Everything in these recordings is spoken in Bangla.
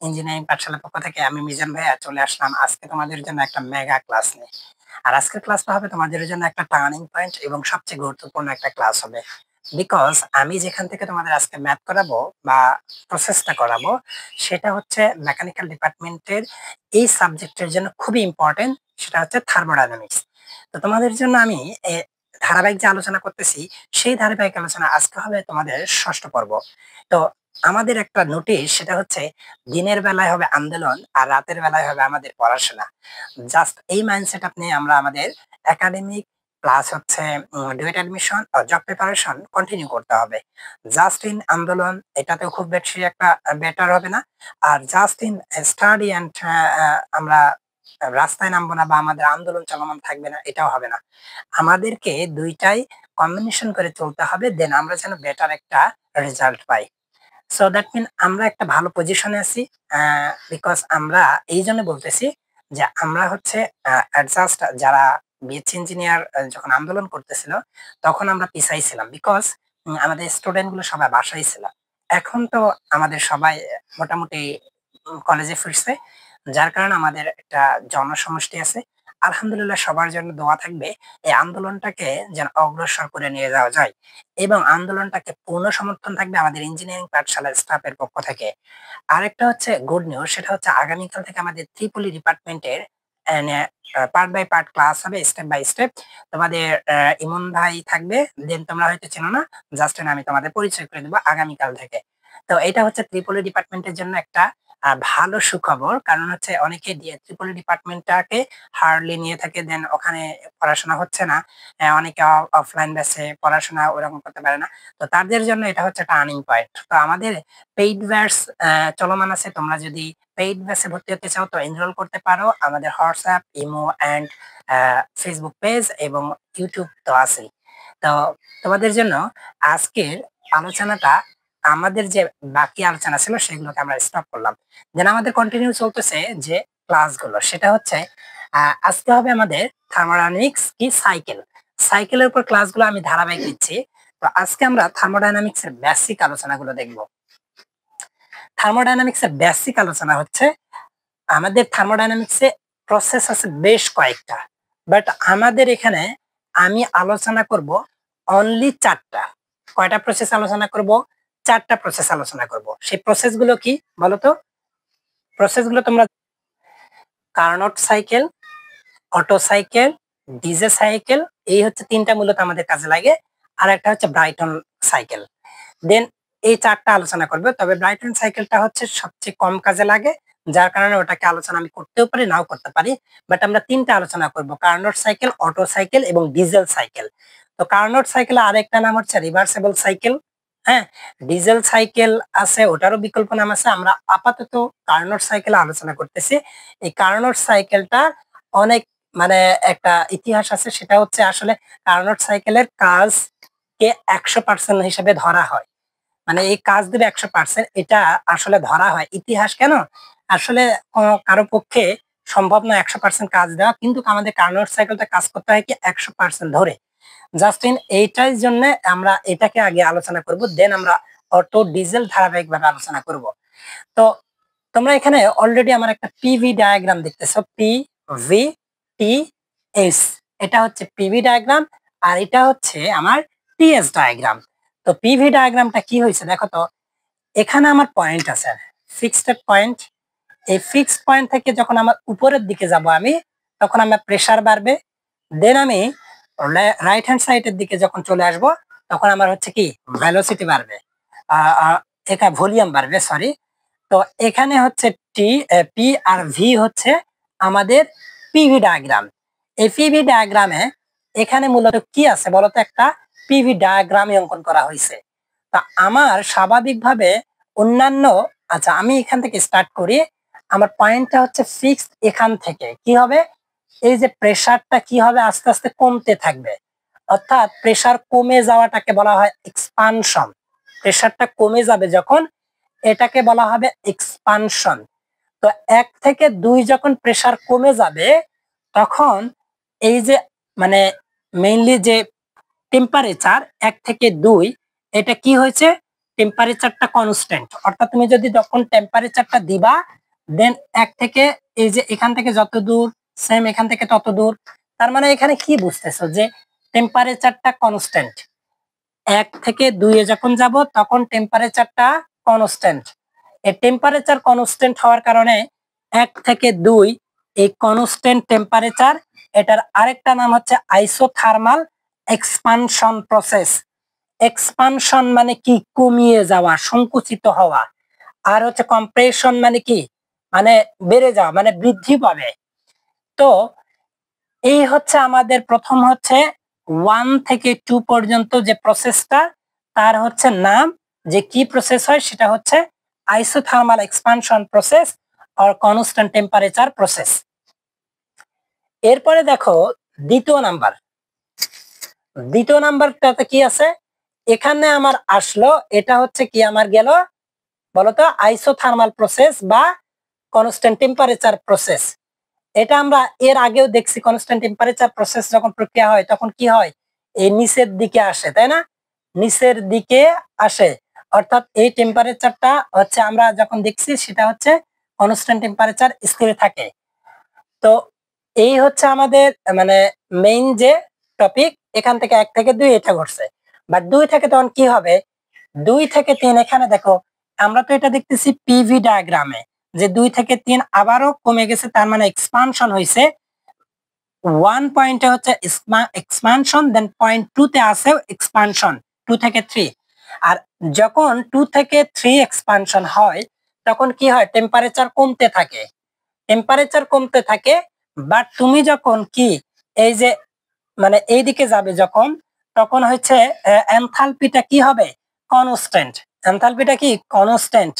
ইঞ্জিনিয়ারিং পাঠশালার পক্ষ থেকে আমি মিজান ভাইয়া চলে আসলাম আজকে তোমাদের জন্য একটা মেগা ক্লাস নিয়ে। আর আজকের ক্লাসটা হবে তোমাদের জন্য একটা টার্নিং পয়েন্ট এবং সবচেয়ে গুরুত্বপূর্ণ একটা ক্লাস হবে। বিকজ আমি যেখান থেকে তোমাদের আজকে ম্যাথ করাবো বা প্রসেসটা করাবো সেটা হচ্ছে মেকানিক্যাল ডিপার্টমেন্টের এই সাবজেক্টের জন্য খুবই ইম্পর্টেন্ট, সেটা হচ্ছে থার্মোডাইনামিক্স। তো তোমাদের জন্য আমি ধারাবাহিক যে আলোচনা করতেছি সেই ধারাবাহিক আলোচনা আজকে হবে তোমাদের ষষ্ঠ পর্ব। তো আমাদের একটা নোটিশ সেটা হচ্ছে দিনের বেলায় হবে আন্দোলন আর রাতের বেলায় হবে আমাদের পড়াশোনা। জাস্ট এই মাইন্ডসেট আপ নিয়ে আমরা আমাদের একাডেমিক প্লাস হচ্ছে ডুয়েট অ্যাডমিশন ও জব প্রিপারেশন কন্টিনিউ করতে হবে। জাস্ট ইন আন্দোলন এটাতেও খুব বেশি একটা বেটার হবে না। আর জাস্ট ইন স্টাডি অ্যান্ড আমরা রাস্তায় নামবো না বা আমাদের আন্দোলন চলমান থাকবে না, এটাও হবে না। আমাদেরকে দুইটাই কম্বিনেশন করে চলতে হবে, দেন আমরা যেন বেটার একটা রেজাল্ট পাই। সো দ্যাট মিন আমরা একটা ভালো পজিশনে আছি। বিকজ আমরা এই জন্য বলতেছি যে আমরা হচ্ছে অ্যাডজাস্ট যারা বিএসসি ইঞ্জিনিয়ার যখন আন্দোলন করতেছিল তখন আমরা পিছাই ছিলাম, বিকজ আমাদের স্টুডেন্ট গুলো সবাই বাসায় ছিল। এখন তো আমাদের সবাই মোটামুটি কলেজে ফিরছে, যার কারণে আমাদের একটা জনসমষ্টি আছে। আলহামদুলিল্লাহ, সবার জন্য দোয়া থাকবে এই আন্দোলনটাকে যেন অগ্রসর করে নিয়ে যাওয়া যায় এবং আন্দোলনটাকে পূর্ণ সমর্থন থাকবে আমাদের ইঞ্জিনিয়ারিং পাঠশালার স্টাফের পক্ষ থেকে। আরেকটা হচ্ছে গুড নিউজ, সেটা হচ্ছে আগামীকাল থেকে আমাদের ত্রিপলি ডিপার্টমেন্টের পার্ট বাই পার্ট ক্লাস হবে, স্টেপ বাই স্টেপ। তোমাদের ইমন ভাই থাকবে, দেন তোমরা হয়তো চেনো না, জাস্ট আমি তোমাদের পরিচয় করে দেবো আগামীকাল থেকে। তো এটা হচ্ছে ত্রিপলি ডিপার্টমেন্টের জন্য একটা ভালো সুখবর, কারণ হচ্ছে অনেকে ত্রিপলি ডিপার্টমেন্টটাকে হার্ডলি নিয়ে থাকে, দেন ওখানে পড়াশোনা হচ্ছে না। অনেকে অফলাইন বেসে পড়াশোনা ওরকম করতে পারে না। তো তাদের জন্য এটা হচ্ছে টার্নিং পয়েন্ট। তো আমাদের পেইড ব্যাচ চলমান আছে। তোমরা যদি পেইড ব্যাচে ভর্তি হতে চাও তো এনরোল করতে পারো। আমাদের WhatsApp, imo and Facebook page এবং ইউটিউব তো আছেই। তো তোমাদের জন্য আজকের আলোচনাটা, আমাদের যে বাকি আলোচনা ছিল সেগুলোকে আমরা স্টপ করলাম। দেন আমাদের কন্টিনিউ চলতেছে যে ক্লাসগুলো, সেটা হচ্ছে আজকে হবে আমাদের থার্মোডাইনামিক্স কি সাইকেল। সাইকেলের উপর ক্লাসগুলো আমি ধারাবাহিক দিচ্ছি। তো আজকে আমরা থার্মোডাইনামিক্স এর বেসিক আলোচনাগুলো দেখব। থার্মোডাইনামিক্স এর বেসিক আলোচনা হচ্ছে আমাদের থার্মোডাইনামিক্সে প্রসেস আছে বেশ কয়েকটা, বাট আমাদের এখানে আমি আলোচনা করব অনলি 4টা। কয়টা প্রসেস আলোচনা করব? 4টা প্রসেস আলোচনা করব। সেই প্রসেসগুলো কি বলো তো? প্রসেসগুলো তোমরা Carnot cycle, auto cycle, DJ cycle, এই হচ্ছে 3টা মূলত আমাদের কাজে লাগে। আর একটা হচ্ছে ব্রাইটন সাইকেল। দেন এই 4টা আলোচনা করবে, তবে ব্রাইটন সাইকেলটা হচ্ছে সবচেয়ে কম কাজে লাগে, যার কারণে ওটাকে আলোচনা আমি করতেও পারি নাও করতে পারি। বাট আমরা 3টা আলোচনা করব, কার্নোট সাইকেল, অটো সাইকেল এবং ডিজেল সাইকেল। তো কার্নোট সাইকেল আরেকটা নাম হচ্ছে রিভার্সেবল সাইকেল। হ্যাঁ, ডিজেল সাইকেল আছে, ওটারও বিকল্প নাম আছে। আমরা আপাতত কার্নোট সাইকেল আলোচনা করতেছি। এই কার্নোট সাইকেলটা অনেক মানে একটা ইতিহাস আছে, সেটা হচ্ছে আসলে কার্নোট সাইকেলের কাজকে 100% হিসেবে ধরা হয়। মানে এই কাজ দেবে 100%, এটা আসলে ধরা হয়। ইতিহাস কেন? আসলে কারো পক্ষে সম্ভব না 100% কাজ দেওয়া, কিন্তু আমাদের কার্নোট সাইকেলটা কাজ করতে হয় কি 100% ধরে। জাস্ট ইন এইটার জন্য আমরা এটাকে আগে আলোচনা করব, দেন আমরা অটো ডিজেল ধারাবাহিকভাবে আলোচনা করব। তো তোমরা এখানে অলরেডি আমার একটা পিভি ডায়াগ্রাম দেখতেছো, ভি টি এস। এটা হচ্ছে পিভি ডায়াগ্রাম আর এটা হচ্ছে আমার টিএস ডায়াগ্রাম। তো পিভি ডায়াগ্রামটা কি হয়েছে দেখো তো, এখানে আমার পয়েন্ট আছে, ফিক্সড পয়েন্ট। এই ফিক্সড পয়েন্ট থেকে যখন আমার উপরের দিকে যাব আমি, তখন আমার প্রেসার বাড়বে। দেন আমি রাইট হ্যান্ড সাইডের দিকে যখন চলে আসব, তখন আমার হচ্ছে কি ভেলোসিটি বাড়বে, এটা ভলিউম বাড়বে, সরি। তো এখানে হচ্ছে পি আর ভি হচ্ছে আমাদের পিভি ডায়াগ্রাম। এই পিভি ডায়াগ্রামে এখানে মূলত কি আছে বলতো, একটা পিভি ডায়াগ্রাম অঙ্কন করা হয়েছে। তা আমার স্বাভাবিকভাবে অন্যান্য, আচ্ছা আমি এখান থেকে স্টার্ট করি। আমার পয়েন্টটা হচ্ছে ফিক্সড, এখান থেকে কি হবে, এই যে প্রেসারটা কি হবে আস্তে আস্তে কমতে থাকবে, অর্থাৎ প্রেসার কমে যাওয়াটাকে বলা হয় এক্সপানশন। প্রেসারটা কমে যাবে যখন, এটাকে বলা হবে এক্সপানশন। তো 1 থেকে 2 যখন প্রেসার কমে যাবে, তখন এই যে মানে মেইনলি যে টেম্পারেচার 1 থেকে 2, এটা কি হয়েছে, টেম্পারেচারটা কনস্ট্যান্ট, অর্থাৎ তুমি যদি যখন টেম্পারেচারটা দিবা দেন 1 থেকে এই যে এখান থেকে যত দূর সেম এখান থেকে তত দূর, তার মানে এখানে কি বুঝতেছো যে টেম্পারেচারটা কনস্ট্যান্ট। 1 থেকে 2 এ যখন যাব তখন টেম্পারেচারটা কনস্ট্যান্ট। এই টেম্পারেচার কনস্ট্যান্ট হওয়ার কারণে 1 থেকে 2 এই কনস্ট্যান্ট টেম্পারেচার, এটার আরেকটা নাম হচ্ছে আইসোথার্মাল এক্সপানশন প্রসেস। এক্সপানশন মানে কি, কমিয়ে যাওয়া, সংকুচিত হওয়া। আর হচ্ছে কম্প্রেশন মানে কি, মানে বেড়ে যাওয়া, মানে বৃদ্ধি পাবে। তো এই হচ্ছে আমাদের প্রথম হচ্ছে 1 থেকে 2 পর্যন্ত যে প্রসেসটা, তার হচ্ছে নাম, যে কি প্রসেস হয় সেটা হচ্ছে isothermal expansion process or constant temperature process. এরপরে দেখো দ্বিতীয় নাম্বারটাতে কি আছে, এখানে আমার আসলো, এটা হচ্ছে কি আমার গেল বলতো আইসোথার্মাল প্রসেস বা কনস্ট্যান্ট টেম্পারেচার প্রসেস। এটা আমরা এর আগেও দেখছি, কনস্ট্যান্ট টেম্পারেচার প্রসেস যখন প্রক্রিয়া হয় তখন কি হয়, এই নিচের দিকে আসে, তাই না, নিচের দিকে আসে। অর্থাৎ এই টেম্পারেচারটা হচ্ছে আমরা যখন দেখছি সেটা হচ্ছে কনস্ট্যান্ট টেম্পারেচার স্থির থাকে। তো এই হচ্ছে আমাদের মানে মেইন যে টপিক, এখান থেকে 1 থেকে 2 এটা ঘটছে। বাট 2 থেকে তখন কি হবে, 2 থেকে 3 এখানে দেখো, আমরা তো এটা দেখতেছি পিভি ডায়াগ্রামে যে 2 থেকে 3 আবারও কমে গেছে, তার মানে এক্সপানশন হয়েছে। 1 পয়েন্টে হচ্ছে এক্সপানশন, দেন পয়েন্ট 2 তে আছে এক্সপানশন 2 থেকে 3। আর যখন 2 থেকে 3 এক্সপানশন হয় তখন কি হয়, টেম্পারেচার কমতে থাকে, বাট তুমি যখন কি এই যে মানে এইদিকে যাবে যখন, তখন হচ্ছে এনথালপিটা কি হবে, কনস্ট্যান্ট। এনথালপিটা কি কনস্ট্যান্ট।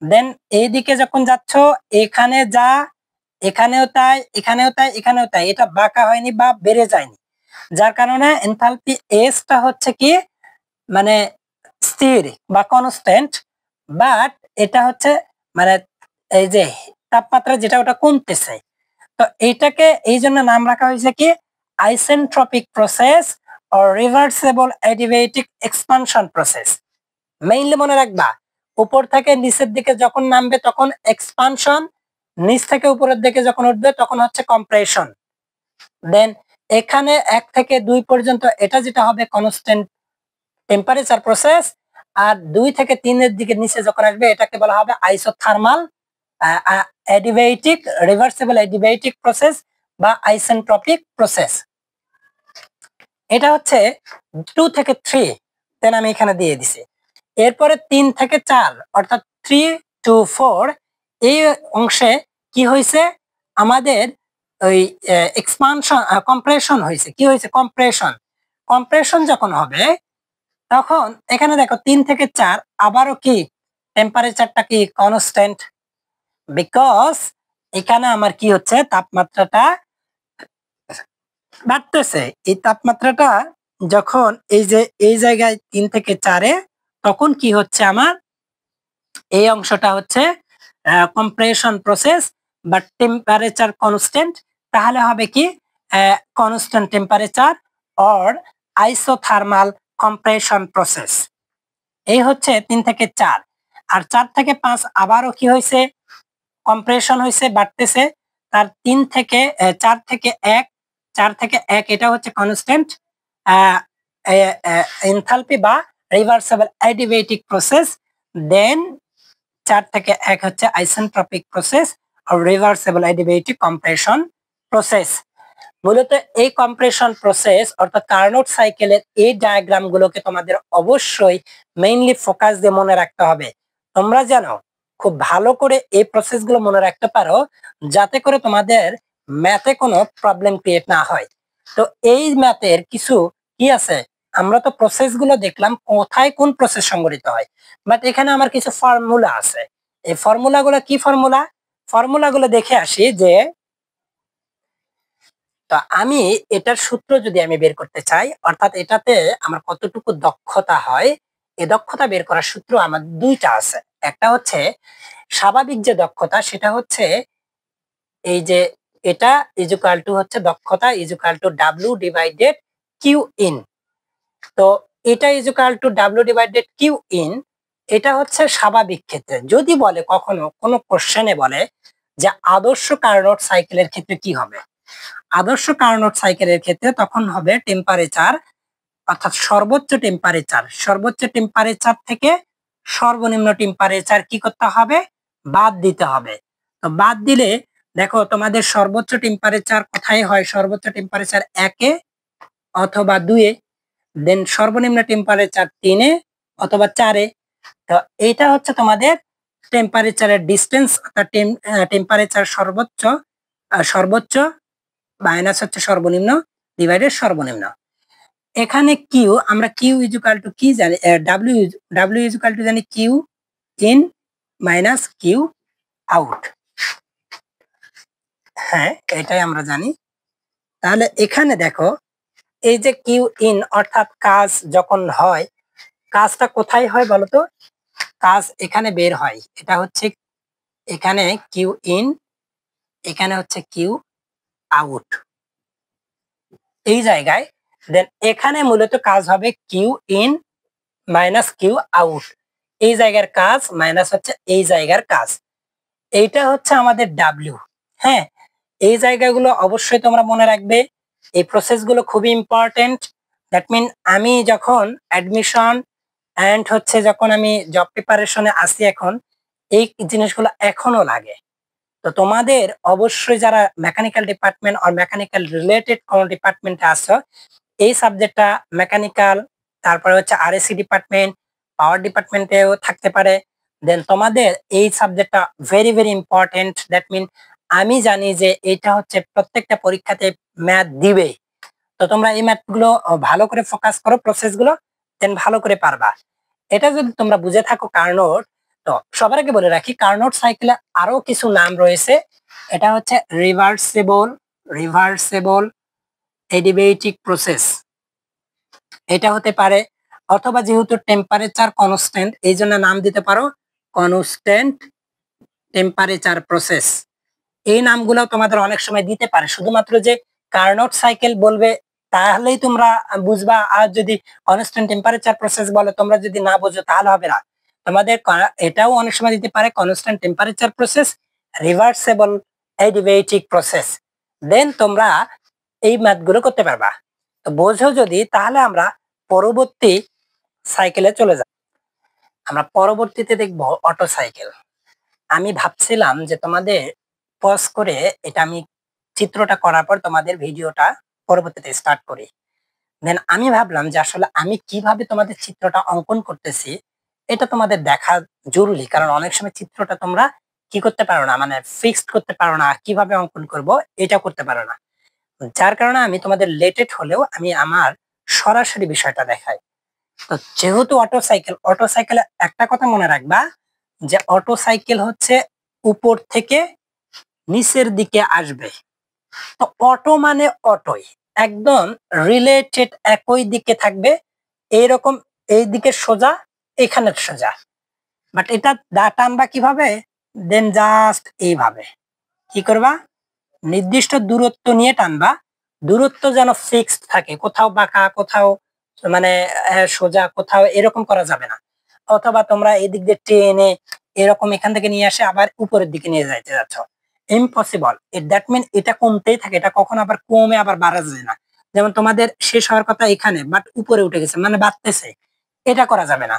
দেন এইদিকে যখন যাচ্ছ, এখানে যা, এখানেও তাই, এখানেও তাই, এখানেও তাই, এটা বাঁকা হয়নি বা বেড়ে যায়নি, যার কারণে এনথালপি এসটা হচ্ছে কি মানে স্থির বা কনস্ট্যান্ট। বাট এটা হচ্ছে মানে এই যে তাপমাত্রা যেটা ওটা কমতেছে। তো এইটাকে এই জন্য নাম রাখা হয়েছে কি isentropic process or reversible adiabatic expansion process. Mainly মনে রাখবা, উপর থেকে নিচের দিকে যখন নামবে তখন এক্সপানশন, নিচ থেকে উপরের দিকে যখন উঠবে তখন হচ্ছে কম্প্রেশন। দেন এখানে 1 থেকে 2 পর্যন্ত এটা যেটা হবে কনস্ট্যান্ট টেম্পারেচার প্রসেস, আর 2 থেকে 3 এর দিকে নিচে যখন আসবে এটাকে বলা হবে isothermal adiabatic reversible adiabatic process বা আইসেন্ট্রপিক প্রসেস। এটা হচ্ছে 2 থেকে 3, দেন আমি এখানে দিয়ে দিছি। এরপরে 3 থেকে 4 অর্থাৎ 3 to 4 এই অংশে কি হয়েছে, আমাদের ওই এক্সপানশন কম্প্রেশন হয়েছে। কি হয়েছে, কম্প্রেশন যখন হবে তখন এখানে দেখো 3 থেকে 4 আবারও কি টেম্পারেচারটা কি কনস্ট্যান্ট, বিকজ এখানে আমার কি হচ্ছে তাপমাত্রাটা বাড়তেছে। এই তাপমাত্রাটা যখন এই যে এই জায়গায় 3 থেকে 4 এ, তখন কি হচ্ছে আমার এই অংশটা হচ্ছে কম্প্রেশন প্রসেস বা টেম্পারেচার কনস্ট্যান্ট। তাহলে হবে কি constant temperature or isothermal compression process. এই হচ্ছে 3 থেকে 4। আর 4 থেকে 5 আবারও কি হয়েছে, কম্প্রেশন হয়েছে, বাড়তেছে। তার 3 থেকে 4 থেকে 1, 4 থেকে 1 এটা হচ্ছে কনস্ট্যান্ট এনথালপি বা রিভার্সিবল অ্যাডিয়াবেটিক প্রসেস। দেন 4 থেকে 1 হচ্ছে আইসেন্ট্রপিক প্রসেস আর রিভার্সিবল অ্যাডিয়াবেটিক কম্প্রেশন প্রসেস। মূলত এই কম্প্রেশন প্রসেস অর্থাৎ কার্নোট সাইকেলের এই ডায়াগ্রাম গুলোকে তোমাদের অবশ্যই মেইনলি ফোকাস দিয়ে মনে রাখতে হবে। তোমরা জানো খুব ভালো করে এই প্রসেসগুলো মনে রাখতে পারো, যাতে করে তোমাদের ম্যাথে কোনো প্রবলেম ক্রিয়েট না হয়। তো এই ম্যাথের কিছু কি আছে, আমরা তো প্রসেসগুলো দেখলাম কোথায় কোন প্রসেস সংঘটিত হয়, বাট এখানে আমার কিছু ফর্মুলা আছে। এই ফর্মুলাগুলো কি ফর্মুলাগুলো দেখে আসি। যে তো আমি এটার সূত্র যদি আমি বের করতে চাই, অর্থাৎ এটাতে আমার কতটুকু দক্ষতা হয়, এই দক্ষতা বের করার সূত্র আমার দুইটা আছে। একটা হচ্ছে স্বাভাবিক যে দক্ষতা, সেটা হচ্ছে এই যে এটা ইজুকাল টু হচ্ছে দক্ষতা equal to W divided Q in. তো এটা equal to W divided Q in, এটা হচ্ছে স্বাভাবিক ক্ষেত্রে। যদি বলে কখনো কোনো কোশ্চেনে বলে যে আদর্শ কার্নোট সাইকেলের ক্ষেত্রে কি হবে? আদর্শ কার্নোট সাইকেলের ক্ষেত্রে তখন হবে টেম্পারেচার, অর্থাৎ সর্বোচ্চ টেম্পারেচার থেকে সর্বনিম্ন টেম্পারেচার কি করতে হবে? বাদ দিতে হবে। তো বাদ দিলে দেখো তোমাদের সর্বোচ্চ টেম্পারেচার কোথায় হয়? সর্বোচ্চ টেম্পারেচার ১ এ অথবা ২ এ, দেন সর্বনিম্ন টেম্পারেচার ৩ এ অথবা ৪ এ। তো এইটা হচ্ছে তোমাদের টেম্পারেচারের ডিসটেন্স, অর্থাৎ টেম্পারেচার সর্বোচ্চ মাইনাস হচ্ছে সর্বনিম্ন ডিভাইডেড সর্বনিম্ন। এখানে কিউ, আমরা কিউ ইজুকাল টু কি জানি? ডাব্লিউ ইজুকাল টু জানি Q in minus Q out. হ্যাঁ, এটাই আমরা জানি। তাহলে এখানে দেখো এই যে কিউ ইন, অর্থাৎ কাজ যখন হয়, কাজটা কোথায় হয় বলতো? কাজ এখানে বের হয়। এটা হচ্ছে এখানে কিউ ইন, এখানে হচ্ছে কিউ আউট, এই জায়গায়। দেন এখানে মূলত কাজ হবে Q in minus Q out, এই জায়গার কাজ মাইনাস হচ্ছে এই জায়গার কাজ। এইটা হচ্ছে আমাদের ডাব্লিউ। হ্যাঁ, এই জায়গাগুলো অবশ্যই তোমরা মনে রাখবে। এই প্রসেসগুলো খুবই ইম্পর্টেন্ট। দ্যাট মিন আমি যখন অ্যাডমিশন এন্ড হচ্ছে যখন আমি জব প্রিপারেশনে আসি, এখন এই জিনিসগুলো এখনো লাগে। তো তোমাদের অবশ্যই যারা মেকানিক্যাল ডিপার্টমেন্ট আর মেকানিক্যাল রিলেটেড কোনো ডিপার্টমেন্টে আসছো, এই সাবজেক্টটা মেকানিক্যাল, তারপরে হচ্ছে আরএসসি ডিপার্টমেন্ট, পাওয়ার ডিপার্টমেন্টেও থাকতে পারে। দেন তোমাদের এই সাবজেক্টটা very very important. That mean আমি জানি যে এটা হচ্ছে প্রত্যেকটা পরীক্ষাতে ম্যাথ দিবে। তো তোমরা এই ম্যাথগুলো ভালো করে ফোকাস করো, প্রসেসগুলো, দেন ভালো করে পারবা। এটা যদি তোমরা বুঝে থাকো কার্নোট, তো সবার আগে বলে রাখি কার্নোট সাইকেলে আরো কিছু নাম রয়েছে। এটা হচ্ছে রিভার্সেবল এডিবেটিক প্রসেস, এটা হতে পারে। অথবা যেহেতু টেম্পারেচার কনস্ট্যান্ট, এই জন্য নাম দিতে পারো কনস্ট্যান্ট টেম্পারেচার প্রসেস। এই নামগুলো তোমাদের অনেক সময় দিতে পারে। শুধুমাত্র যে কার্নোট সাইকেল বলবে তাহলেই তোমরা বুঝবা, আর যদি কনস্ট্যান্ট টেম্পারেচার প্রসেস বলে তোমরা যদি না বোঝো তাহলে হবে না। তোমাদের এটাও অনেক সময় দিতে পারে constant temperature process, reversible adiabatic process. Then তোমরা এই ম্যাথগুলো করতে পারবা। তো বোঝো যদি, তাহলে আমরা পরবর্তী সাইকেলে চলে যাব। আমরা পরবর্তীতে দেখব অটো সাইকেল। আমি ভাবছিলাম যে তোমাদের পজ করে এটা আমি চিত্রটা করার পর তোমাদের ভিডিওটা পরবর্তীতে স্টার্ট করি। দেন আমি ভাবলাম যে আসলে আমি কিভাবে তোমাদের চিত্রটা অঙ্কন করতেছি এটা তোমাদের দেখা জরুরি, কারণ অনেক সময় চিত্রটা তোমরা কি করতে পারো না, মানে ফিক্সড করতে পারো না, কিভাবে অঙ্কন করব এটা করতে পারো না। যার কারণে আমি তোমাদের লেটেড হলেও আমি আমার সরাসরি বিষয়টা দেখাই। তো যেহেতু অটো সাইকেলে একটা কথা মনে রাখবা যে অটো সাইকেল হচ্ছে উপর থেকে নিচের দিকে আসবে। তো অটো মানে অটোই, একদম রিলেটেড একই দিকে থাকবে, এইরকম এই দিকে সোজা, এখানে সোজা। বাট এটা টানবা কিভাবে? দেন জাস্ট এইভাবে কি করবা, নির্দিষ্ট দূরত্ব নিয়ে টানবা। দূরত্ব যেন ফিক্সড থাকে, কোথাও বাঁকা, কোথাও মানে সোজা, কোথাও এরকম করা যাবে না। অথবা তোমরা এদিক দিয়ে টেনে এরকম এখান থেকে নিয়ে আসে আবার উপরের দিকে নিয়ে যাইতে যাচ্ছ, ইম্পসিবল। দ্যাট মিন এটা কমতেই থাকে, এটা কখনো আবার কমে আবার বাড়া যায় না। যেমন তোমাদের শেষ হওয়ার কথা এখানে, বাট উপরে উঠে গেছে, মানে বাড়তেছে, এটা করা যাবে না।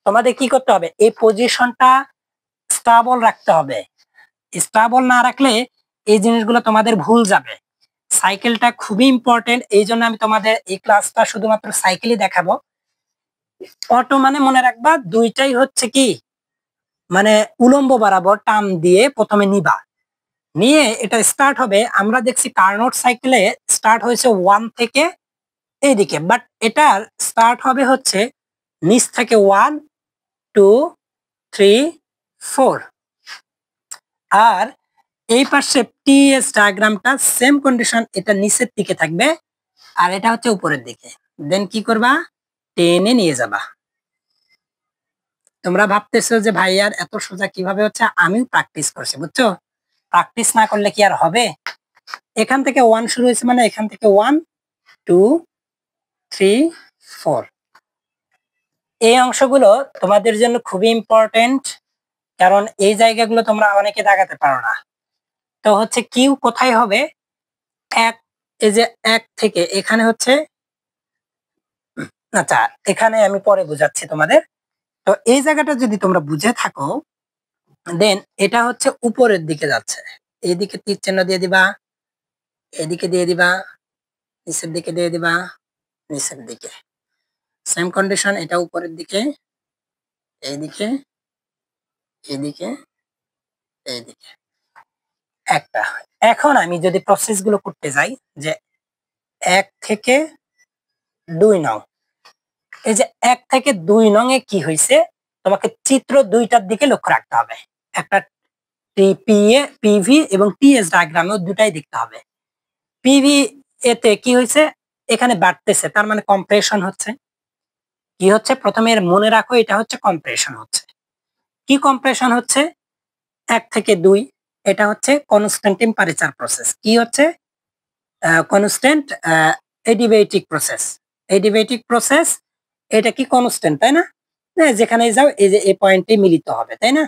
তোমাদের কি করতে হবে, এই পজিশনটা স্টেবল রাখতে হবে। স্টেবল না রাখলে এই জিনিসগুলো তোমাদের ভুল যাবে। সাইকেলটা খুবই ইম্পর্টেন্ট, এই জন্য আমি তোমাদের এই ক্লাসটা শুধুমাত্র সাইকেলই দেখাবো। অটো মানে মনে রাখবা দুইটাই হচ্ছে কি, মানে উলম্ব বরাবর টান দিয়ে প্রথমে নিবা, নিয়ে এটা স্টার্ট হবে। আমরা দেখছি কার্নোট সাইকেলে স্টার্ট হয়েছে 1 থেকে এইদিকে, বাট এটার স্টার্ট হবে হচ্ছে নিচ থেকে 1 2 3 4। আর এই পাশে টিএস ডায়াগ্রামটা সেম কন্ডিশন, এটা নিচের দিকে থাকবে আর এটা হচ্ছে উপরের দিকে। দেন কি করবা, টেনে নিয়ে যাবা। তোমরা ভাবতেছো যে ভাই আর এত সোজা কিভাবে হচ্ছে, আমিও প্র্যাকটিস করছি, বুঝছো? প্র্যাকটিস না করলে কি আর হবে? এখান থেকে 1 শুরু হয়েছে, মানে এখান থেকে 1 2 3 4, এই অংশগুলো তোমাদের জন্য খুবই ইম্পর্টেন্ট, কারণ এই জায়গাগুলো তোমরা অনেকে দাগাতে পারো না। তো হচ্ছে কিউ কোথায় হবে, এক, এই যে এক থেকে এখানে হচ্ছে, আচ্ছা এখানে আমি পরে বুঝাচ্ছি তোমাদের। তো এই জায়গাটা যদি তোমরা বুঝে থাকো, দেন এটা হচ্ছে উপরের দিকে যাচ্ছে, এইদিকে তীর চিহ্ন দিয়ে দিবা, এদিকে দিয়ে দিবা, নিচের দিকে দিয়ে দিবা, নিচের দিকে সেম কন্ডিশন, এটা উপরের দিকে, এইদিকে, এইদিকে, এইদিকে একটা। এখন আমি যদি প্রসেস গুলো করতে যাই, যে 1 থেকে 2 নং, এই যে 1 থেকে 2 নং এ কি হয়েছে, তোমাকে চিত্র দুইটার দিকে লক্ষ্য রাখতে হবে। একটা টিপিএ, পিভি এবং টিএস ডায়াগ্রামে দুটাই দেখতে হবে। পিভি এতে কি হয়েছে, এখানে বাড়তেছে, তার মানে কম্প্রেশন হচ্ছে। কি হচ্ছে, প্রথমে মনে রাখো, এটা হচ্ছে কম্প্রেশন হচ্ছে। কি কম্প্রেশন হচ্ছে, 1 থেকে 2, এটা হচ্ছে কনস্ট্যান্ট টেম্পারেচার প্রসেস। কি হচ্ছে, কনস্ট্যান্ট এডিবেটিক প্রসেস। এডিবেটিক প্রসেস, এটা কি কনস্ট্যান্ট, তাই না? যেখানে যাও এই যে এই পয়েন্টে মিলিত হবে, তাই না?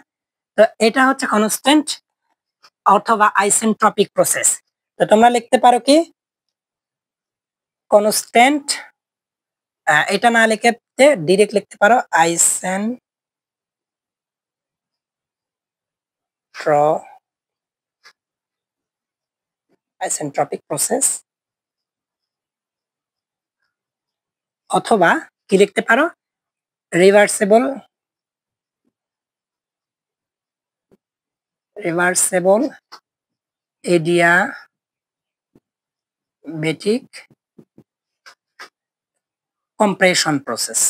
তো এটা হচ্ছে কনস্ট্যান্ট অথবা আইসেন্ট্রপিক প্রসেস। তো তোমরা লিখতে পারো কি কনস্ট্যান্ট, এটা না লিখে ডিরেক্ট লিখতে পারো আইসেন্ট্রপিক প্রসেস, অথবা কি লিখতে পারো রিভার্সেবল এডিয়াবেটিক কম্প্রেশন প্রসেস।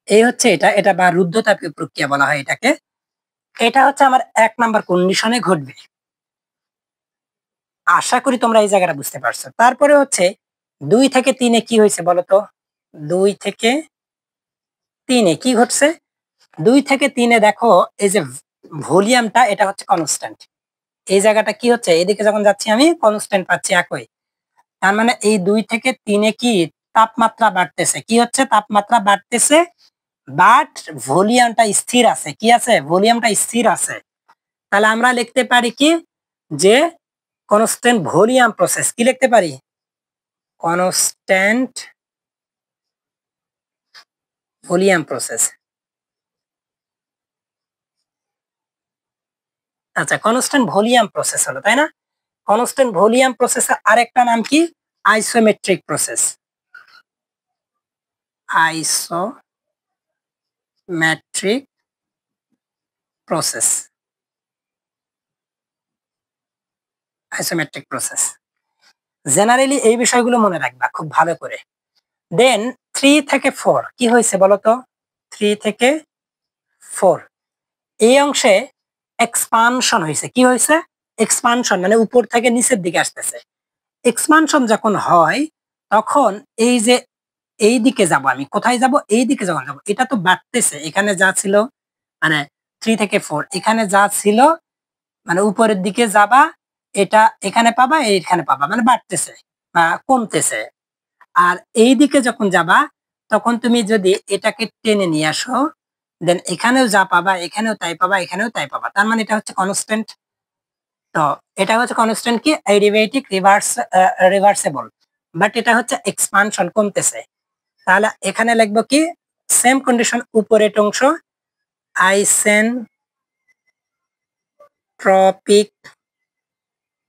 এই হচ্ছে এটা বা রুদ্ধতাপীয় প্রক্রিয়া বলা হয় এটাকে। এটা হচ্ছে আমার 1 নাম্বার কন্ডিশনে ঘটবে। আশা করি তোমরা এই জায়গাটা বুঝতে পারছো। তারপরে হচ্ছে 2 থেকে 3 এ কি হয়েছে বলতো, 2 থেকে 3 এ কি ঘটছে, 2 থেকে 3 এ দেখো এই যে ভলিউমটা, এটা হচ্ছে কনস্ট্যান্ট। এই জায়গাটা কি হচ্ছে, এদিকে যখন যাচ্ছি আমি কনস্ট্যান্ট পাচ্ছি একই। তার মানে এই 2 থেকে 3 এ কি তাপমাত্রা বাড়তেছে, কি হচ্ছে, তাপমাত্রা বাড়তেছে, বাট ভলিউমটা স্থির আছে। কি আছে, ভলিউমটা স্থির আছে। তাহলে আমরা লিখতে পারি কি, যে কনস্ট্যান্ট ভলিউম প্রসেস। কি লিখতে পারি, কনস্ট্যান্ট ভলিউম প্রসেস। আচ্ছা, কনস্ট্যান্ট ভলিউম প্রসেস হলো, তাই না? কনস্ট্যান্ট ভলিউম প্রসেসের আরেকটা নাম কি, isometric process. Isometric process, isometric process. Generally এই বিষয়গুলো মনে রাখবা খুব ভালো করে। দেন 3 থেকে 4 কি হয়েছে বলতো, 3 থেকে 4 এই অংশে এক্সপানশন হয়েছে। কি হয়েছে, এক্সপানশন, মানে উপর থেকে নিচের দিকে আসতেছে। এক্সপানশন যখন হয়, তখন এই যে এই দিকে যাব, আমি কোথায় যাব, এই দিকে যখন যাব, এটা তো বাড়তেছে। এখানে যা ছিল, মানে 3 থেকে 4 এখানে যা ছিল, মানে উপরের দিকে যাবা, এটা এখানে পাবা, এইখানে পাবা, মানে বাড়তেছে বা কমতেছে। আর এই দিকে যখন যাবা, তখন তুমি যদি এটাকে টেনে নিয়ে আসো, দেন এখানেও যা পাবা, এখানেও তাই পাবা, এখানেও তাই পাবা। তার মানে এটা হচ্ছে কনস্ট্যান্ট। তো এটা হচ্ছে কনস্ট্যান্ট কি, এডিবেটিক রিভার্সেবল, বাট এটা হচ্ছে এক্সপানশন, কমতেছে। তাহলে এখানে লিখবো কি, সেম কন্ডিশন, উপরের অংশ আইসেন্ট্রপিক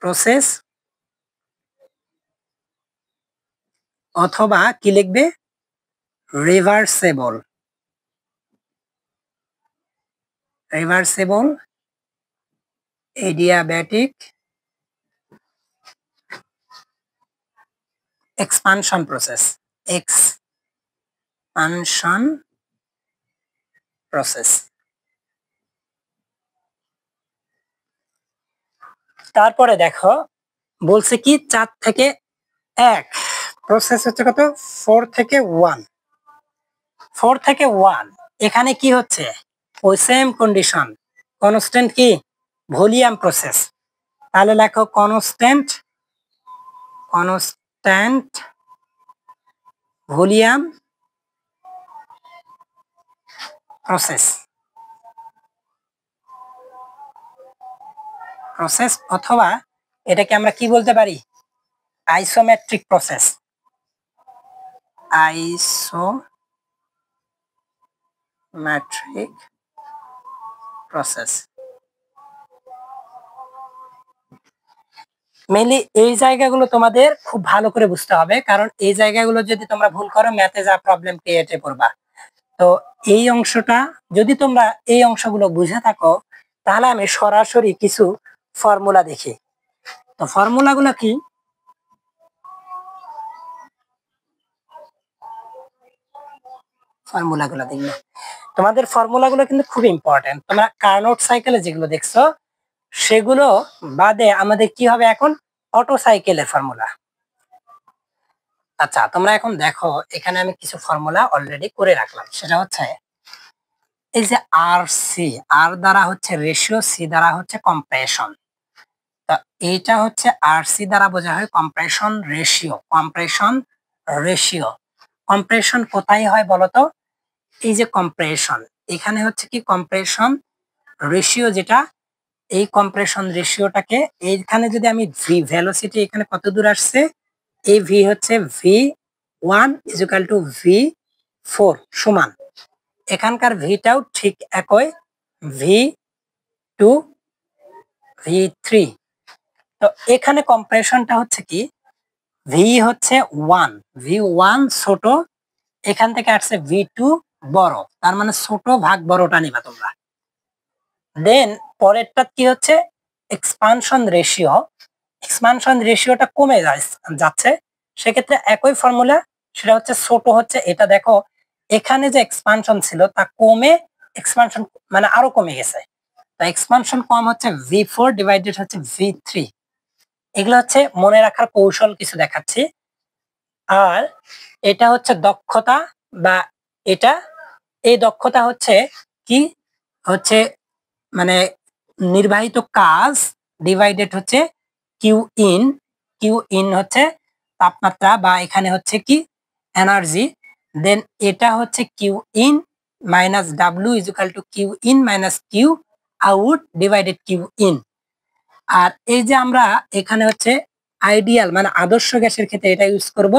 প্রসেস, অথবা কি লিখবে, reversible adiabatic expansion process, expansion process. তারপরে দেখো বলছে কি, 4 থেকে 1 প্রসেস হচ্ছে কত, 4 থেকে 1, 4 থেকে 1 এখানে কি হচ্ছে, ওই সেম কন্ডিশন, কনস্ট্যান্ট কি, ভলিউম প্রসেস। তাহলে লেখো কনস্ট্যান্ট ভলিউম প্রসেস অথবা এটাকে আমরা কি বলতে পারি, isometric process. Isometric process mainly এই জায়গাগুলো তোমাদের খুব ভালো করে বুঝতে হবে, কারণ এই জায়গাগুলো যদি তোমরা ভুল করো ম্যাথে যা প্রবলেম ক্রিয়েটে করবা। তো এই অংশটা যদি তোমরা এই অংশগুলো বুঝে থাকো তাহলে আমি সরাসরি কিছু ফর্মুলা দেখি। তো ফর্মুলাগুলো কি, ফর্মুলাগুলো দেখবে, তোমাদের ফর্মুলাগুলো কিন্তু খুব ইম্পর্টেন্ট। তোমরা কার্নোট সাইকেলে যেগুলো দেখছো সেগুলো বাদে আমাদের কি হবে এখন, অটো সাইকেলের ফর্মুলা। আচ্ছা তোমরা এখন দেখো এখানে আমি কিছু ফর্মুলা অলরেডি করে রাখলাম। সেটা হচ্ছে এই যে আর সি, আর দ্বারা হচ্ছে রেশিও, সি দ্বারা হচ্ছে কম্প্রেশন। তো এইটা হচ্ছে আর সি দ্বারা বোঝা হয় কম্প্রেশন রেশিও। কম্প্রেশন কোথায় হয় বলতো, এই যে কম্প্রেশন, এখানে হচ্ছে কি কম্প্রেশন রেশিও, যেটা এই কম্প্রেশন রেশিওটাকে এইখানে যদি আমি ভি ভেলোসিটি এখানে কত দূর আসছে, এই ভি হচ্ছে V1 ইকুয়াল টু V4 সমান এখানকার ভিটাও ঠিক একই V2 V3। তো এখানে কম্প্রেশনটা হচ্ছে কি, ভি হচ্ছে 1, V1 ছোট, এখান থেকে আসছে V2 বড়, তার মানে ছোট ভাগ বড়টা নিবা তোমরা। দেন পরেরটা কি হচ্ছে এক্সপানশন রেশিওটা কমে যাচ্ছে, সেক্ষেত্রে একই ফর্মুলা, সেটা হচ্ছে ছোট হচ্ছে এটা। দেখো এখানে যে এক্সপানশন ছিল তা কমে এক্সপানশন মানে আরো কমে গেছে, তো এক্সপানশন কম হচ্ছে V4 ডিভাইডেড হচ্ছে V3। এগুলো হচ্ছে মনে রাখার কৌশল কিছু দেখাচ্ছি। আর এটা হচ্ছে দক্ষতা, বা এটা এই দক্ষতা হচ্ছে কি, হচ্ছে মানে নির্বাহিত কাজ ডিভাইডেড হচ্ছে কিউ ইন হচ্ছে তাপমাত্রা, বা এখানে হচ্ছে কি এনার্জি। দেন এটা হচ্ছে Q in minus W equal to Q in minus Q out divided Q in. আর এই যে আমরা এখানে হচ্ছে আইডিয়াল মানে আদর্শ গ্যাসের ক্ষেত্রে এটা ইউজ করব।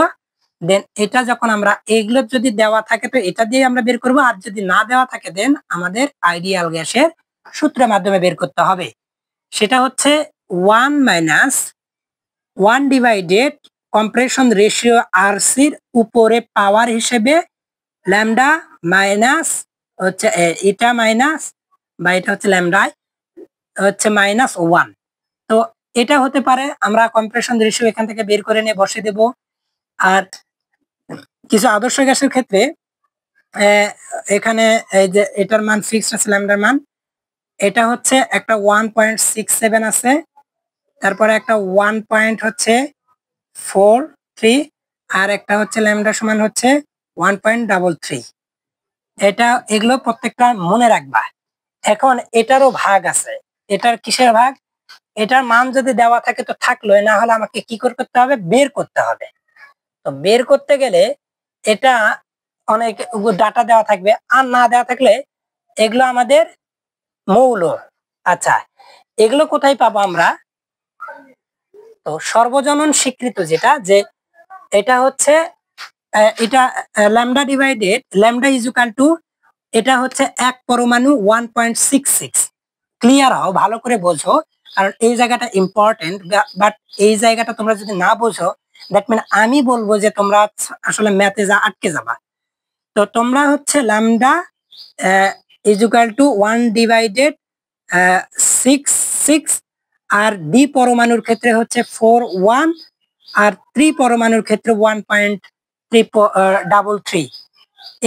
দেন এটা যখন আমরা এগুলো যদি দেওয়া থাকে তো এটা দিয়ে আমরা বের করব, আর যদি না দেওয়া থাকে দেন আমাদের আইডিয়াল গ্যাসের সূত্রের মাধ্যমে বের করতে হবে। সেটা হচ্ছে 1 মাইনাস 1 ডিভাইডেড কম্প্রেশন রেশিও আর সির উপরে পাওয়ার হিসেবে ল্যামডা মাইনাস হচ্ছে এটা মাইনাস, বা এটা হচ্ছে ল্যামডা হচ্ছে মাইনাস 1। তো এটা হতে পারে, আমরা কম্প্রেশন রেশিও এখান থেকে বের করে নিয়ে বসে দেব। আর কিছু আদর্শ গ্যাসের ক্ষেত্রে এখানে এই যে এটার মান ফিক্সড আছে, ল্যামডার মান এটা হচ্ছে একটা 1.67 আছে, তারপরে একটা 1.43, আর একটা হচ্ছে ল্যামডা সমান হচ্ছে 1.33। এটা এগুলো প্রত্যেকটা মনে রাখবা। এখন এটারও ভাগ আছে, এটার কিসের ভাগ, এটার মান যদি দেওয়া থাকে তো থাকলো, না হলে আমাকে কি করতে হবে, বের করতে হবে। তো বের করতে গেলে এটা অনেক ডাটা দেওয়া থাকবে, আর না দেওয়া থাকলে এগুলো আমাদের মৌল। আচ্ছা এগুলো কোথায় পাবো আমরা, তো সর্বজনন স্বীকৃত যেটা, যে এটা হচ্ছে এটা lambda divided lambda equal two, এটা হচ্ছে এক পরমাণু 1.66। ক্লিয়ার হও, ভালো করে বোঝো, কারণ এই জায়গাটা ইম্পর্টেন্ট। বাট এই জায়গাটা তোমরা যদি না বোঝো দ্যাট মিন আমি বলবো যে তোমরা আসলে ম্যাথে যা আটকে যাবা। তো তোমরা হচ্ছে ল্যামডা ইকুয়াল টু 1 ডিভাইডেড 6 আর ডি পরমাণুর ক্ষেত্রে হচ্ছে 4 1, আর 3 পরমাণুর ক্ষেত্রে 1.33।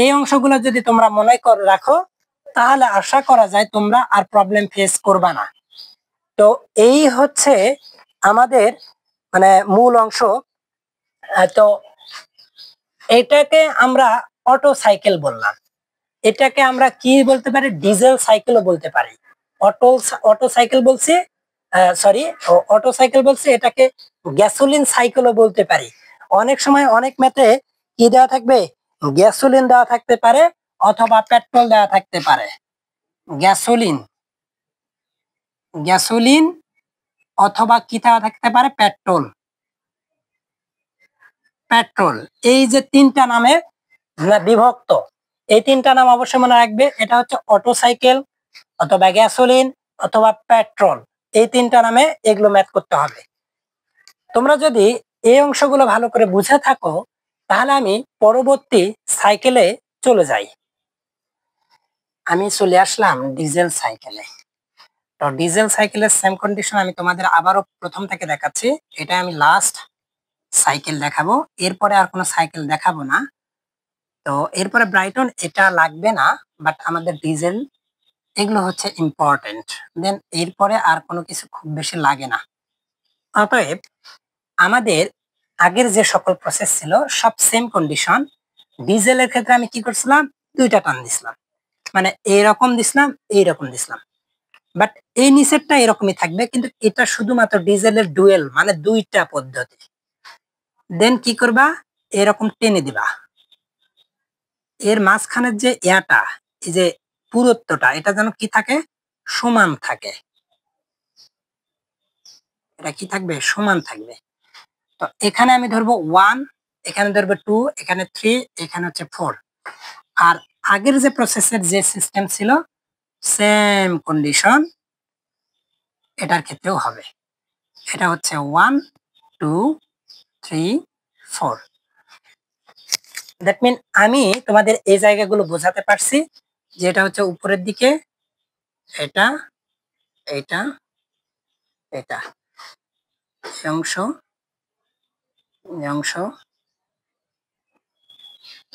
এই অংশগুলো যদি তোমরা মনে করে রাখো তাহলে আশা করা যায় তোমরা আর প্রবলেম ফেস করবা না। তো এই হচ্ছে আমাদের মানে মূল অংশ। তো এটাকে আমরা অটো সাইকেল বললাম, এটাকে আমরা কি বলতে পারি, ডিজেল সাইকেলও বলতে পারি। অটো সাইকেল বলছি, সরি, অটো সাইকেল বলছে, এটাকে গ্যাসোলিন সাইকেলও বলতে পারি। অনেক সময় অনেক ম্যাথে কি দেওয়া থাকবে, গ্যাসোলিন দেওয়া থাকতে পারে অথবা পেট্রোল দেওয়া থাকতে পারে। গ্যাসোলিন, গ্যাসোলিন অথবা কি দেওয়া থাকতে পারে, পেট্রোল। পেট্রোল, এই যে তিনটা নামে বিভক্ত, এই তিনটা নাম অবশ্যই মনে রাখবে। এটা হচ্ছে অটো সাইকেল অথবা গ্যাসোলিন অথবা পেট্রোল, এই তিনটা নামে এগুলো ম্যাথ করতে হবে। তোমরা যদি এই অংশগুলো ভালো করে বুঝে থাকো তাহলে আমি পরবর্তী সাইকেলে চলে যাই। আমি চলে আসলাম ডিজেল সাইকেলে। তো ডিজেল সাইকেলের সেম কন্ডিশন আমি তোমাদের আবারও প্রথম থেকে দেখাচ্ছি। এটা আমি লাস্ট সাইকেল দেখাবো, এরপরে আর কোনো সাইকেল দেখাবো না। তো এরপরে ব্রাইটন এটা লাগবে না, বাট আমাদের ডিজেল এগুলো হচ্ছে ইম্পর্টেন্ট। দেন এরপরে আর কোনো কিছু খুব বেশি লাগে না। অতএব আমাদের আগের যে সকল প্রসেস ছিল সব সেম কন্ডিশন। ডিজেলের ক্ষেত্রে আমি কি করছিলাম, দুইটা টান দিছিলাম, মানে এইরকম দিছিলাম, এইরকম দিছিলাম। বাট এই নিচেরটা এরকমই থাকবে, কিন্তু এটা শুধুমাত্র ডিজেলের ডুয়েল, মানে দুইটা পদ্ধতি। দেন কি করবা, এরকম টেনে দিবা। এর মাঝখানের যে ইয়াটা, এই যে পুরুত্বটা, এটা যেন কি থাকে, সমান থাকে। এটা কি থাকবে, সমান থাকবে। তো এখানে আমি ধরবো 1, এখানে ধরবো 2, এখানে 3, এখানে হচ্ছে 4। আর আগের যে প্রসেসের যে সিস্টেম ছিল সেম কন্ডিশন এটার ক্ষেত্রেও হবে। এটা হচ্ছে 1, 2, 3, 4। দ্যাট মিন আমি তোমাদের এই জায়গাগুলো বোঝাতে পারছি যে এটা হচ্ছে উপরের দিকে, এটা, এটা, এটা, এই অংশ, এই অংশ,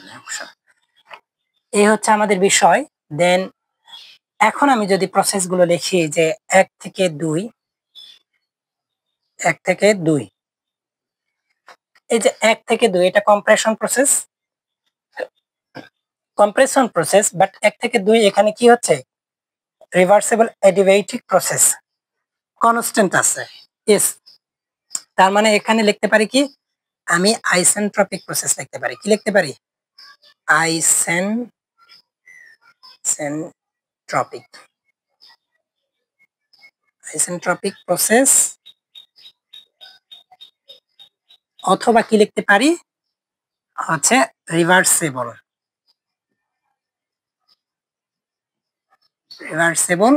এই অংশ, এই হচ্ছে আমাদের বিষয়। দেন এখন আমি যদি প্রসেসগুলো লিখি যে 1 থেকে 2, 1 থেকে 2, এই যে 1 থেকে 2 এটা compression process, compression process. But 1 থেকে 2 এখানে কি হচ্ছে, রিভার্সিবল অ্যাডিয়াবেটিক প্রসেস, কনস্ট্যান্ট আছে এস। তার মানে এখানে লিখতে পারি কি, আমি আইসেন্ট্রপিক প্রসেস লিখতে পারি। কি লিখতে পারি, আইসেন্ট্রপিক, আইসেন্ট্রপিক প্রসেস। অথবা কি লিখতে পারি, হচ্ছে reversible, reversible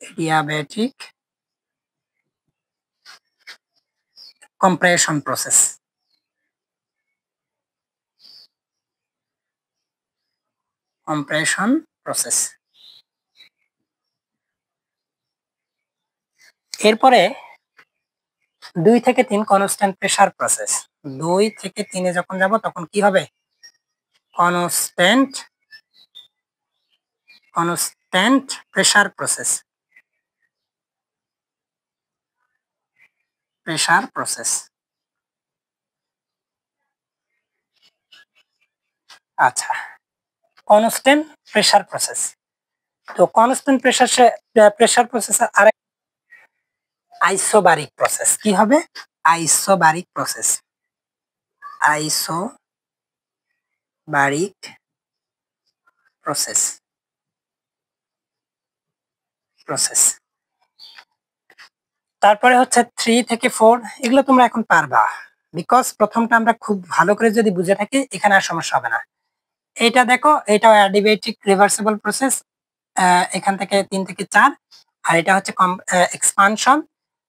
adiabatic compression process, compression process। এরপরে 2 থেকে 3 কনস্ট্যান্ট প্রেসার প্রসেস। 2 থেকে 3 এ যখন যাব তখন কি হবে, constant, constant pressure process, pressure process. আচ্ছা, কনস্ট্যান্ট প্রেসার প্রসেস। তো কনস্ট্যান্ট প্রেসার, প্রেসার প্রসেসের আরেক আইসোবারিক প্রসেস কি হবে, isobaric process, isobaric process, process. তারপরে হচ্ছে 3 থেকে 4, এগুলো তোমরা এখন পারবা, বিকজ প্রথমটা আমরা খুব ভালো করে যদি বুঝে থাকি এখানে আর সমস্যা হবে না। এটা দেখো, এটাও অ্যাডিয়াবেটিক রিভার্সিবল প্রসেস, এখান থেকে 3 থেকে 4। আর এটা হচ্ছে এক্সপানশন।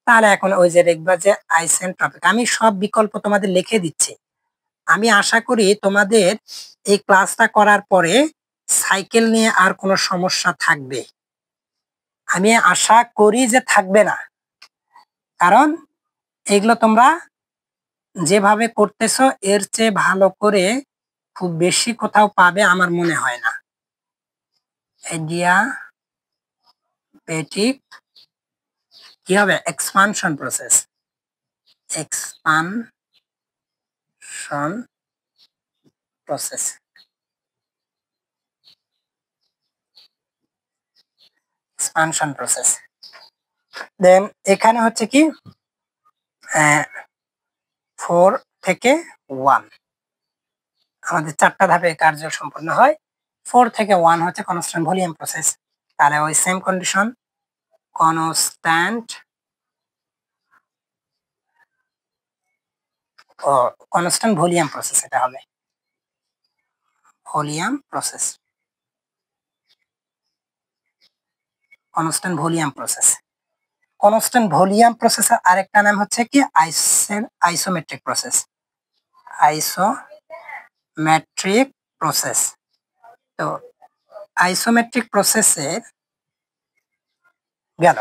তাহলে এখন ওই যে দেখবা যে আইসেন্ট্রপিক। আমি সব বিকল্প তোমাদের লিখে দিচ্ছি। আমি আশা করি তোমাদের এই ক্লাসটা করার পরে সাইকেল নিয়ে আর কোনো সমস্যা থাকবে, আমি আশা করি যে থাকবে না। কারণ এগুলো তোমরা যেভাবে করতেছো এর চেয়ে ভালো করে খুব বেশি কোথাও পাবে আমার মনে হয় না। অ্যাডিয়াবেটিক কি হবে, expansion process, expansion process, expansion process. Then এখানে হচ্ছে কি 4 থেকে 1 আমাদের 4টা ধাপে কার্য সম্পন্ন হয়। 4 থেকে 1 হচ্ছে কনস্ট্যান্ট ভলিউম প্রসেস। তাহলে ওই same condition constant volume process এটা হবে volume process, constant volume process. Constant volume প্রসেসের আরেকটা নাম হচ্ছে কি আইসোমেট্রিক প্রসেস, আইসোমেট্রিক প্রসেস। তো আইসোমেট্রিক প্রসেসের গেল।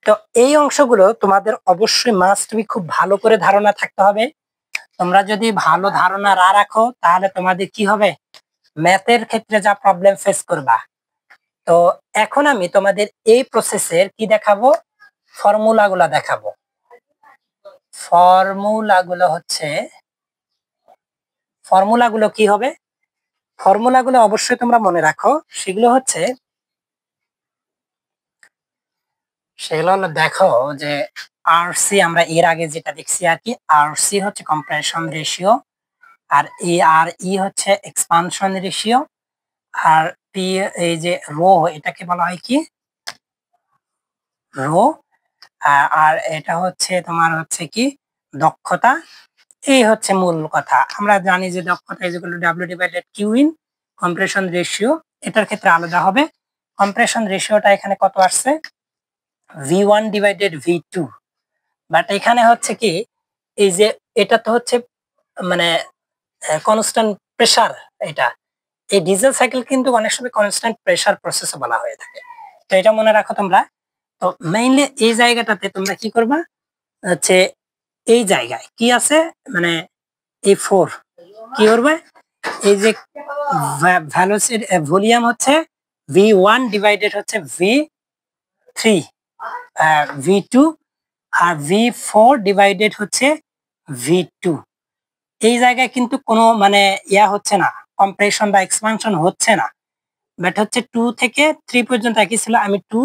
তো এই অংশগুলো তোমাদের অবশ্যই মাস্ট বি খুব ভালো করে ধারণা থাকতে হবে। তোমরা যদি ভালো ধারণা না রাখো তাহলে তোমাদের কি হবে, ম্যাথের ক্ষেত্রে যা প্রবলেম ফেস করবা। তো এখন আমি তোমাদের এই প্রসেসের কি দেখাবো, ফর্মুলাগুলো দেখাবো। ফর্মুলাগুলো কি হবে, ফর্মুলাগুলো অবশ্যই তোমরা মনে রাখো। সেগুলো হলো দেখো যে আরসি আমরা এর আগে যেটা দেখছি আর কি, আরসি হচ্ছে কম্প্রেশন রেশিও, আর ই হচ্ছে এক্সপানশন রেশিও, আর পি এই যে রো এটাকে বলা হয় কি রো, আর এটা হচ্ছে তোমার হচ্ছে কি দক্ষতা। এই হচ্ছে মূল কথা। আমরা জানি যে দক্ষতা is equal to W divided Q in compression ratio. এটার ক্ষেত্রে আলাদা হবে। কম্প্রেশন রেশিওটা এখানে কত আসছে, V1 ডিভাইডেড V2, বাট এখানে হচ্ছে কি এই যে এটা তো হচ্ছে মানে কনস্ট্যান্ট প্রেসার। এটা এই ডিজেল সাইকেল কিন্তু অনেক সময় কনস্ট্যান্ট প্রেসার প্রসেস বলা হয়ে থাকে। তো এটা মনে রাখো তোমরা। তো মেইনলি এই জায়গাটাতে তোমরা কি করবা হচ্ছে এই জায়গায় কি আছে মানে এই 4 কি করবে, এই যে ভ্যালোসিটি ভলিউম হচ্ছে V1 ডিভাইডেড হচ্ছে V3 V2, আর V4 ডিভাইডেড হচ্ছে V2। এই জায়গায় কিন্তু কোনো মানে হচ্ছে না, কম্প্রেশন বা এক্সপানশন হচ্ছে না, বাট হচ্ছে 2 থেকে 3 পর্যন্ত একই ছিল। আমি 2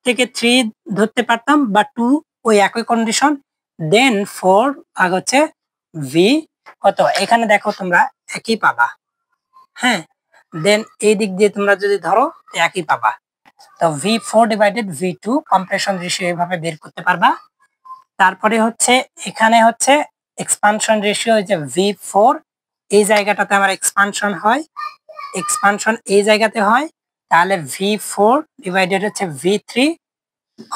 থেকে 3 ধরতে পারতাম বা 2 ওই একই কন্ডিশন, দেন 4 ভাগ হচ্ছে ভি কত, এখানে দেখো তোমরা একই পাবা। হ্যাঁ, দেন এই দিক দিয়ে তোমরা যদি ধরো একই পাবা। তো V4 divided V2 compression ratio এভাবে বের করতে পারবা। তারপরে হচ্ছে এখানে হচ্ছে এক্সপানশন রেশিও যে V4, এই জায়গাটাতে আমার এক্সপানশন হয়, এক্সপানশন এই জায়গাতে হয়, তাহলে V4 ডিভাইডেড হচ্ছে V3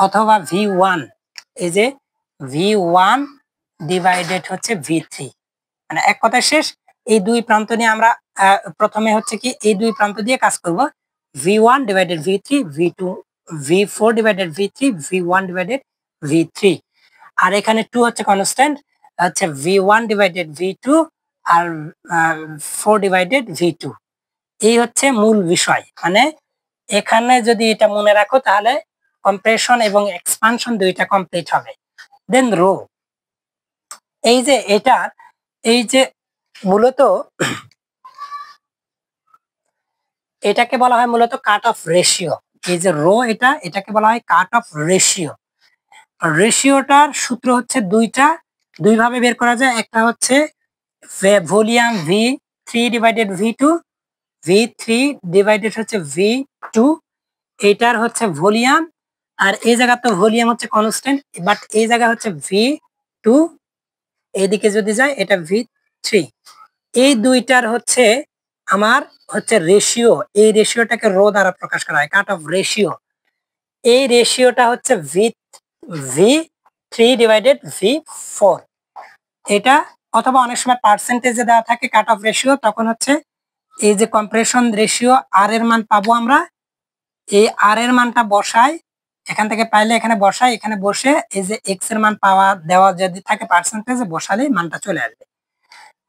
অথবা V1, এই যে V1 ডিভাইডেড হচ্ছে V3। মানে এক কথায় শেষ। এই দুই প্রান্ত নিয়ে আমরা প্রথমে হচ্ছে কি এই দুই প্রান্ত দিয়ে কাজ করব। V1 divided V3, V2 V4 divided V3, V1 divided V3, আর এখানে 2 হচ্ছে কনস্ট্যান্ট, হচ্ছে V1 ডিভাইডেড V2 আর 4 ডিভাইডেড V2। এই হচ্ছে মূল বিষয়। মানে এখানে যদি এটা মনে রাখো তাহলে কম্প্রেশন এবং এক্সপানশন দুইটা কমপ্লিট হবে। দেন রো, এই যে এটা এই যে মূলত এটাকে বলা হয় মূলত কাট অফ রেশিও। এই যে রো এটাকে বলা হয় কাট অফ রেশিও। রেশিওটার সূত্র হচ্ছে দুই ভাবে বের করা যায়। একটা হচ্ছে volume V3 divided V2, V3 divided হচ্ছে V2, এটার হচ্ছে ভলিউম, আর এই জায়গা তো ভলিউম হচ্ছে কনস্ট্যান্ট, বাট এই জায়গা হচ্ছে V2, এইদিকে যদি যায় এটা V3। এই দুইটার হচ্ছে আমার হচ্ছে রেশিও। এই রেশিওটাকে রো দ্বারা প্রকাশ করা হয়, কাট অফ রেশিও। এই রেশিওটা হচ্ছে V3 ডিভাইডেড V4 এটা, অথবা অনেক সময় পার্সেন্টেজে দেওয়া থাকে কাট অফ রেশিও। তখন হচ্ছে এই যে কম্প্রেশন রেশিও আর এর মান পাবো আমরা, এই আর এর মানটা বসাই, এখান থেকে পাইলে এখানে বসাই, এখানে বসে এই যে এক্স এর মান পাওয়া দেওয়া যদি থাকে পার্সেন্টেজে বসালে মানটা চলে আসবে।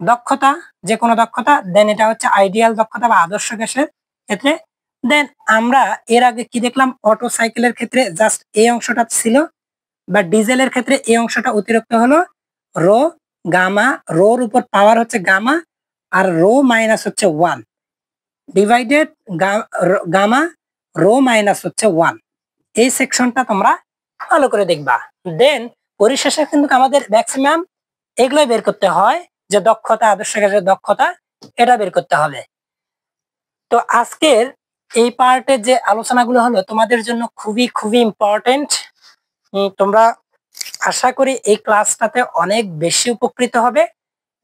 দক্ষতা, যে কোনো দক্ষতা, দেন এটা হচ্ছে আইডিয়াল দক্ষতা বা আদর্শ গ্যাসের ক্ষেত্রে। দেন আমরা এর আগে কি দেখলাম, অটো সাইকেলের ক্ষেত্রে জাস্ট এই অংশটা ছিল, বা ডিজেলের ক্ষেত্রে এই অংশটা অতিরিক্ত হলো রো গামা, রোর উপর পাওয়ার হচ্ছে গামা, আর রো মাইনাস হচ্ছে 1 ডিভাইডেড গামা রো মাইনাস হচ্ছে 1। এই সেকশনটা তোমরা ভালো করে দেখবা। দেন পরিশেষে কিন্তু আমাদের ম্যাক্সিমাম এগুলোই বের করতে হয়, যে দক্ষতা, আদর্শ কাজের দক্ষতা, এটা বের করতে হবে। তো আজকের এই পার্টের যে আলোচনাগুলো হলো তোমাদের জন্য খুবই খুবই ইম্পর্টেন্ট। তোমরা আশা করি এই ক্লাসটাতে অনেক বেশি উপকৃত হবে।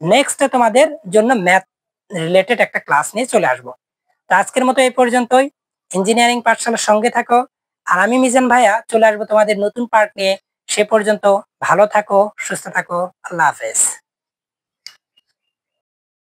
নেক্সটে তোমাদের জন্য ম্যাথ রিলেটেড একটা ক্লাস নিয়ে চলে আসবো। তো আজকের মতো এই পর্যন্তই। ইঞ্জিনিয়ারিং পাঠশালার সঙ্গে থাকো। আর আমি মিজান ভাইয়া চলে আসবো তোমাদের নতুন পার্ট নিয়ে। সে পর্যন্ত ভালো থাকো, সুস্থ থাকো। আল্লাহ হাফেজ।